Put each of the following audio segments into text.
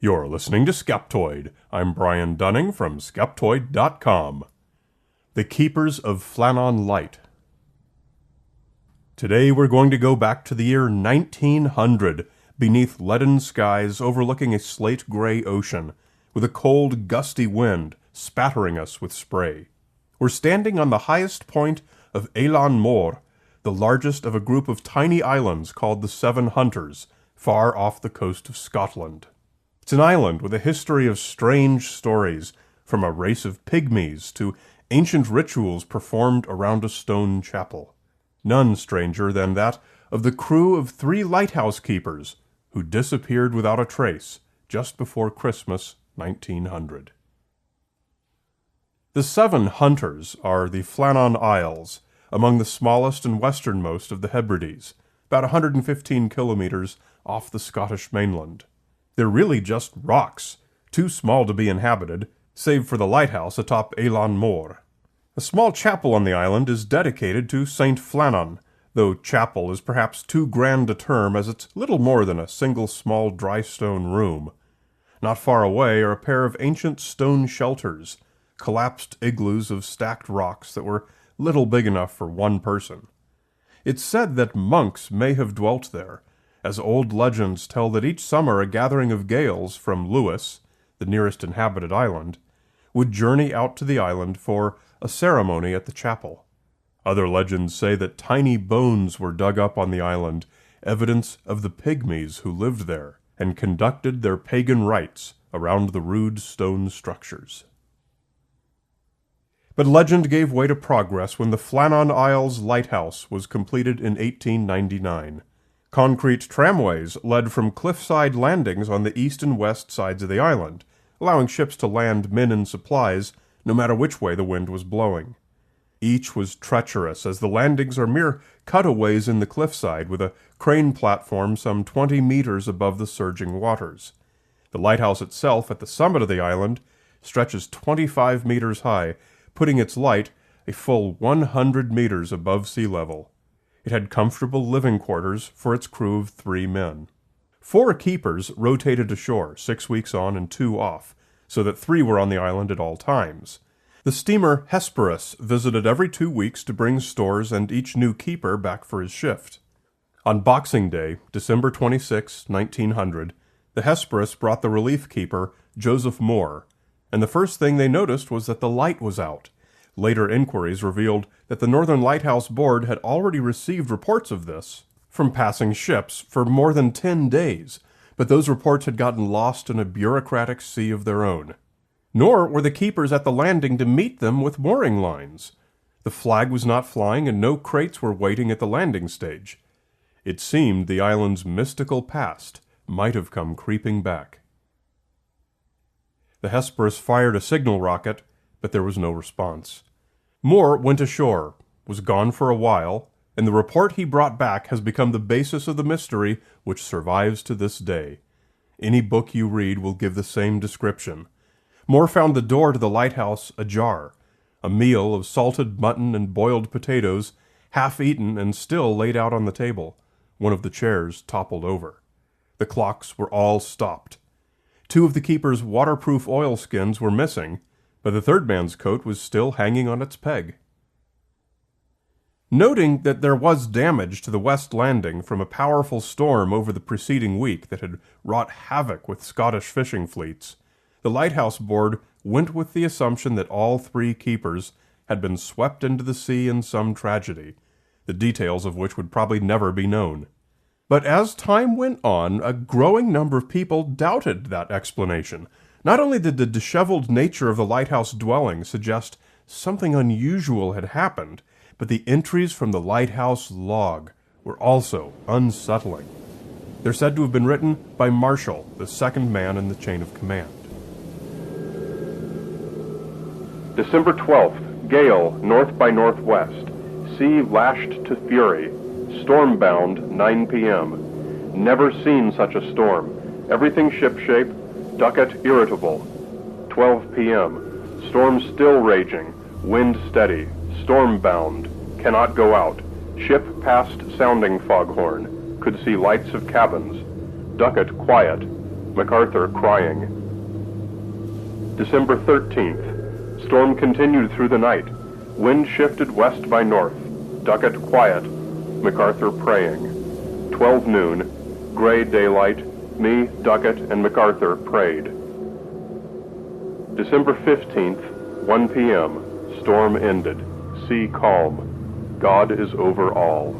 You're listening to Skeptoid. I'm Brian Dunning from Skeptoid.com. The Keepers of Flannan Light. Today we're going to go back to the year 1900, beneath leaden skies overlooking a slate-grey ocean, with a cold, gusty wind spattering us with spray. We're standing on the highest point of Eilean M&ograve, the largest of a group of tiny islands called the Seven Hunters, far off the coast of Scotland. It's an island with a history of strange stories, from a race of pygmies to ancient rituals performed around a stone chapel. None stranger than that of the crew of 3 lighthouse keepers who disappeared without a trace just before Christmas 1900. The Seven Hunters are the Flannan Isles, among the smallest and westernmost of the Hebrides, about 115 kilometers off the Scottish mainland. They're really just rocks, too small to be inhabited, save for the lighthouse atop Eilean M&ograve. A small chapel on the island is dedicated to Saint Flannan, though chapel is perhaps too grand a term as it's little more than a single small dry stone room. Not far away are a pair of ancient stone shelters, collapsed igloos of stacked rocks that were little big enough for one person. It's said that monks may have dwelt there, as old legends tell that each summer a gathering of Gaels from Lewis, the nearest inhabited island, would journey out to the island for a ceremony at the chapel. Other legends say that tiny bones were dug up on the island, evidence of the pygmies who lived there and conducted their pagan rites around the rude stone structures. But legend gave way to progress when the Flannan Isles lighthouse was completed in 1899. Concrete tramways led from cliffside landings on the east and west sides of the island, allowing ships to land men and supplies no matter which way the wind was blowing. Each was treacherous, as the landings are mere cutaways in the cliffside with a crane platform some 20 meters above the surging waters. The lighthouse itself at the summit of the island stretches 25 meters high, putting its light a full 100 meters above sea level. It had comfortable living quarters for its crew of 3 men. 4 keepers rotated ashore, 6 weeks on and 2 off, so that 3 were on the island at all times. The steamer Hesperus visited every 2 weeks to bring stores and each new keeper back for his shift. On Boxing Day, December 26, 1900, the Hesperus brought the relief keeper, Joseph Moore, and the first thing they noticed was that the light was out. Later inquiries revealed that the Northern Lighthouse Board had already received reports of this from passing ships for more than 10 days, but those reports had gotten lost in a bureaucratic sea of their own. Nor were the keepers at the landing to meet them with mooring lines. The flag was not flying and no crates were waiting at the landing stage. It seemed the island's mystical past might have come creeping back. The Hesperus fired a signal rocket, but there was no response. Moore went ashore, was gone for a while, and the report he brought back has become the basis of the mystery which survives to this day. Any book you read will give the same description. Moore found the door to the lighthouse ajar, a meal of salted mutton and boiled potatoes, half eaten and still laid out on the table. One of the chairs toppled over. The clocks were all stopped. 2 of the keepers' waterproof oilskins were missing, but the third man's coat was still hanging on its peg. Noting that there was damage to the west landing from a powerful storm over the preceding week that had wrought havoc with Scottish fishing fleets, the Lighthouse Board went with the assumption that all 3 keepers had been swept into the sea in some tragedy, the details of which would probably never be known. But as time went on, a growing number of people doubted that explanation. Not only did the disheveled nature of the lighthouse dwelling suggest something unusual had happened, but the entries from the lighthouse log were also unsettling. They're said to have been written by Marshall, the second man in the chain of command. December 12th, gale north by northwest, sea lashed to fury, storm bound 9 p.m. Never seen such a storm. Everything shipshape, ducket irritable. 12 p.m. Storm still raging, wind steady, storm bound, cannot go out. Ship passed sounding foghorn, could see lights of cabins. Ducket quiet, MacArthur crying. December 13th. Storm continued through the night. Wind shifted west by north. Duckett quiet. MacArthur praying. 12 noon. Gray daylight. Me, Duckett, and MacArthur prayed. December 15th, 1 p.m. Storm ended. Sea calm. God is over all.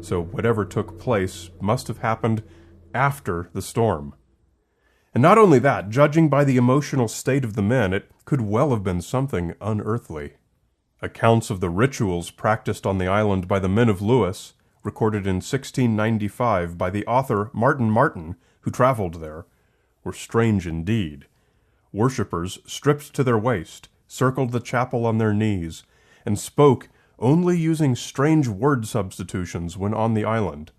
So whatever took place must have happened after the storm. And not only that, judging by the emotional state of the men, it could well have been something unearthly. Accounts of the rituals practiced on the island by the men of Lewis, recorded in 1695 by the author Martin Martin, who traveled there, were strange indeed. Worshippers, stripped to their waist, circled the chapel on their knees, and spoke only using strange word substitutions when on the island,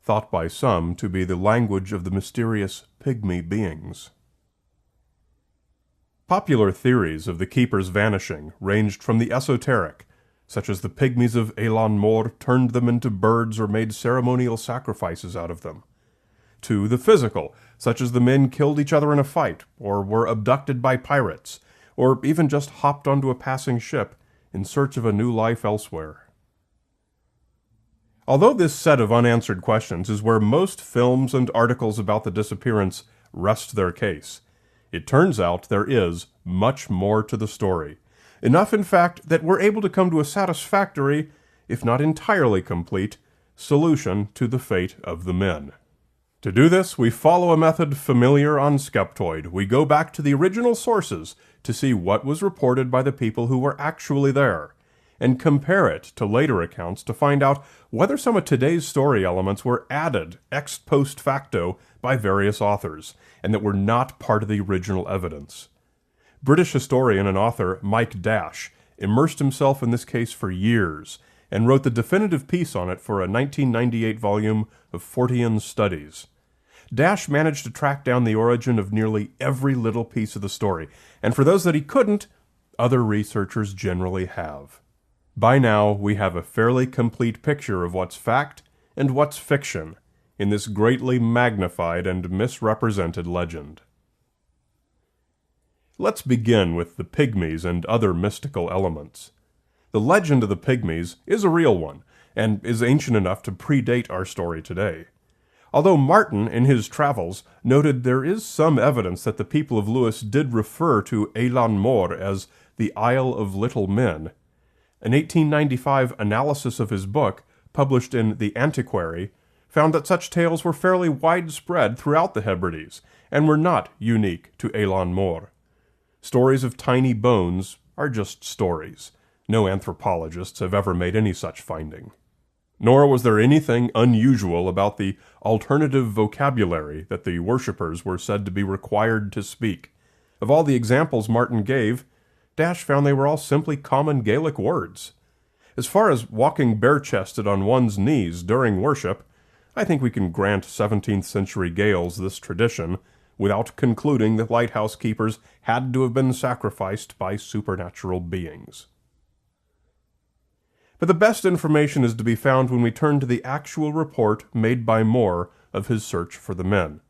thought by some to be the language of the mysterious pygmy beings. Popular theories of the keepers' vanishing ranged from the esoteric, such as the pygmies of Eilean M&ograve turned them into birds or made ceremonial sacrifices out of them, to the physical, such as the men killed each other in a fight, or were abducted by pirates, or even just hopped onto a passing ship in search of a new life elsewhere. Although this set of unanswered questions is where most films and articles about the disappearance rest their case, it turns out there is much more to the story. Enough, in fact, that we're able to come to a satisfactory, if not entirely complete, solution to the fate of the men. To do this, we follow a method familiar on Skeptoid. We go back to the original sources to see what was reported by the people who were actually there, and compare it to later accounts to find out whether some of today's story elements were added ex post facto by various authors, and that were not part of the original evidence. British historian and author Mike Dash immersed himself in this case for years, and wrote the definitive piece on it for a 1998 volume of Fortean Studies. Dash managed to track down the origin of nearly every little piece of the story, and for those that he couldn't, other researchers generally have. By now, we have a fairly complete picture of what's fact and what's fiction in this greatly magnified and misrepresented legend. Let's begin with the pygmies and other mystical elements. The legend of the pygmies is a real one, and is ancient enough to predate our story today. Although Martin, in his travels, noted there is some evidence that the people of Lewis did refer to Eilean M&ograve as the Isle of Little Men, an 1895 analysis of his book, published in The Antiquary, found that such tales were fairly widespread throughout the Hebrides, and were not unique to Eilean M&ograve. Stories of tiny bones are just stories. No anthropologists have ever made any such finding. Nor was there anything unusual about the alternative vocabulary that the worshippers were said to be required to speak. Of all the examples Martin gave, Dash found they were all simply common Gaelic words. As far as walking bare-chested on one's knees during worship, I think we can grant 17th century Gaels this tradition, without concluding that lighthouse keepers had to have been sacrificed by supernatural beings. But the best information is to be found when we turn to the actual report made by Moore of his search for the men.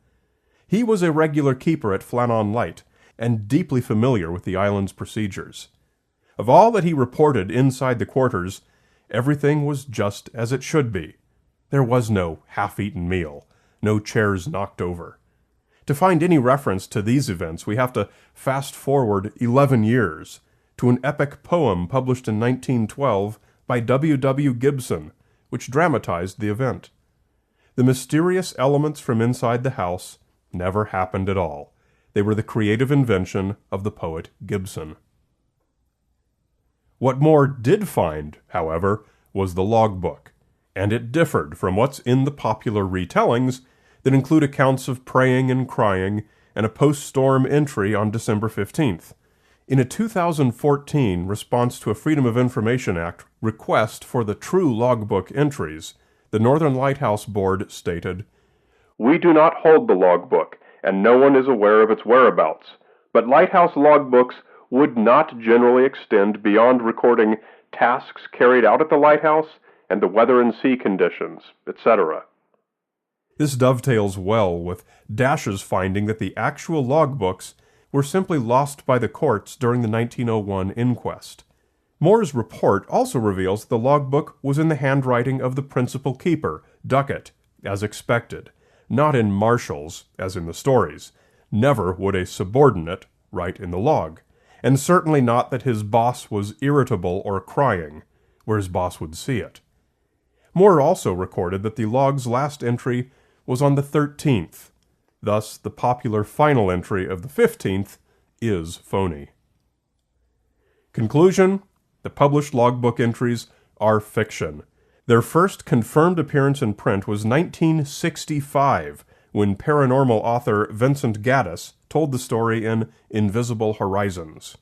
He was a regular keeper at Flannan Light, and deeply familiar with the island's procedures. Of all that he reported inside the quarters, everything was just as it should be. There was no half-eaten meal, no chairs knocked over. To find any reference to these events, we have to fast-forward 11 years, to an epic poem published in 1912 by W. Gibson, which dramatized the event. The mysterious elements from inside the house never happened at all. They were the creative invention of the poet Gibson. What Moore did find, however, was the logbook, and it differed from what's in the popular retellings that include accounts of praying and crying and a post-storm entry on December 15th. In a 2014 response to a Freedom of Information Act request for the true logbook entries, the Northern Lighthouse Board stated, "We do not hold the logbook, and no one is aware of its whereabouts, but lighthouse logbooks would not generally extend beyond recording tasks carried out at the lighthouse and the weather and sea conditions, etc. This dovetails well with Dash's finding that the actual logbooks were simply lost by the courts during the 1901 inquest. Moore's report also reveals that the logbook was in the handwriting of the principal keeper, Duckett, as expected, not in Marshall's, as in the stories. Never would a subordinate write in the log, and certainly not that his boss was irritable or crying, where his boss would see it. Moore also recorded that the log's last entry was on the 13th. Thus, the popular final entry of the 15th is phony. Conclusion: the published logbook entries are fiction. Their first confirmed appearance in print was 1965, when paranormal author Vincent Gaddis told the story in Invisible Horizons.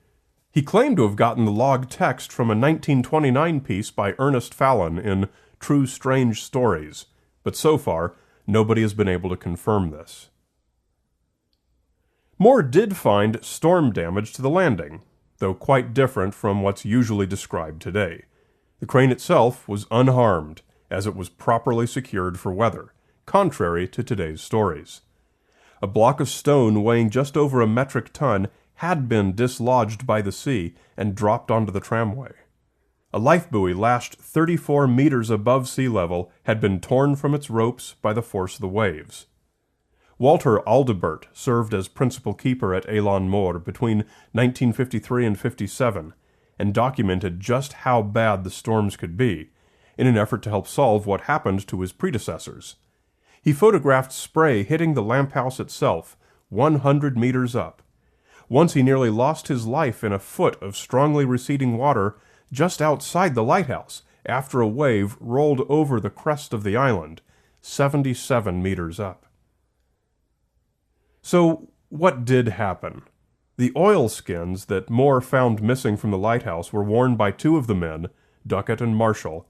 He claimed to have gotten the log text from a 1929 piece by Ernest Flannan in True Strange Stories, but so far, nobody has been able to confirm this. Moore did find storm damage to the landing, though quite different from what's usually described today. The crane itself was unharmed, as it was properly secured for weather, contrary to today's stories. A block of stone weighing just over a metric ton had been dislodged by the sea and dropped onto the tramway. A life buoy lashed 34 meters above sea level had been torn from its ropes by the force of the waves. Walter Aldebert served as principal keeper at Eilean M&ograve between 1953 and 57, and documented just how bad the storms could be, in an effort to help solve what happened to his predecessors. He photographed spray hitting the lamp house itself, 100 meters up. Once he nearly lost his life in a foot of strongly receding water just outside the lighthouse after a wave rolled over the crest of the island, 77 meters up. So, what did happen? The oilskins that Moore found missing from the lighthouse were worn by two of the men, Duckett and Marshall,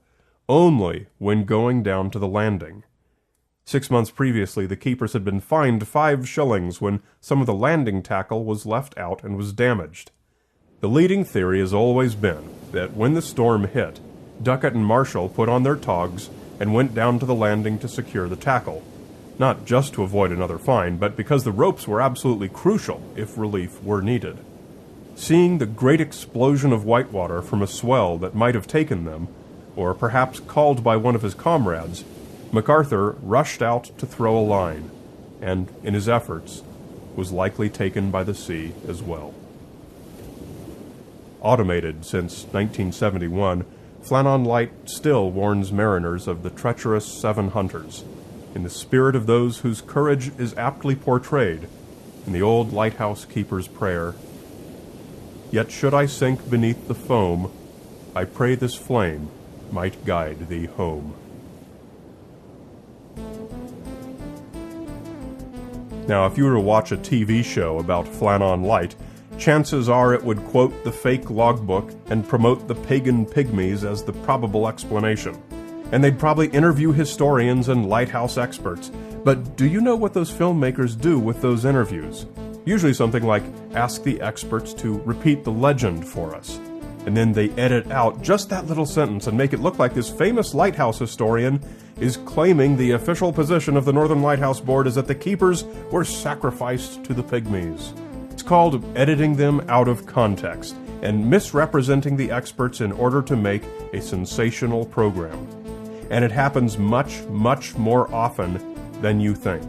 only when going down to the landing. 6 months previously, the keepers had been fined 5 shillings when some of the landing tackle was left out and was damaged. The leading theory has always been that when the storm hit, Duckett and Marshall put on their togs and went down to the landing to secure the tackle, not just to avoid another fine, but because the ropes were absolutely crucial if relief were needed. Seeing the great explosion of whitewater from a swell that might have taken them, or perhaps called by one of his comrades, MacArthur rushed out to throw a line, and, in his efforts, was likely taken by the sea as well. Automated since 1971, Flannan Light still warns mariners of the treacherous 7 hunters, in the spirit of those whose courage is aptly portrayed in the old lighthouse keeper's prayer. Yet should I sink beneath the foam, I pray this flame might guide thee home. Now, if you were to watch a TV show about Flannan Light, chances are it would quote the fake logbook and promote the pagan pygmies as the probable explanation. And they'd probably interview historians and lighthouse experts. But do you know what those filmmakers do with those interviews? Usually something like ask the experts to repeat the legend for us. And then they edit out just that little sentence and make it look like this famous lighthouse historian is claiming the official position of the Northern Lighthouse Board is that the keepers were sacrificed to the pygmies. It's called editing them out of context and misrepresenting the experts in order to make a sensational program. And it happens much, much more often than you think.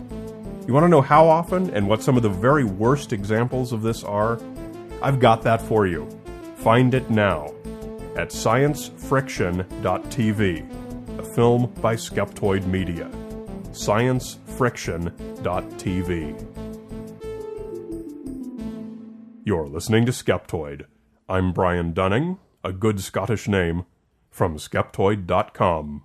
You want to know how often and what some of the very worst examples of this are? I've got that for you. Find it now at sciencefriction.tv, a film by Skeptoid Media. sciencefriction.tv. You're listening to Skeptoid. I'm Brian Dunning, a good Scottish name, from Skeptoid.com.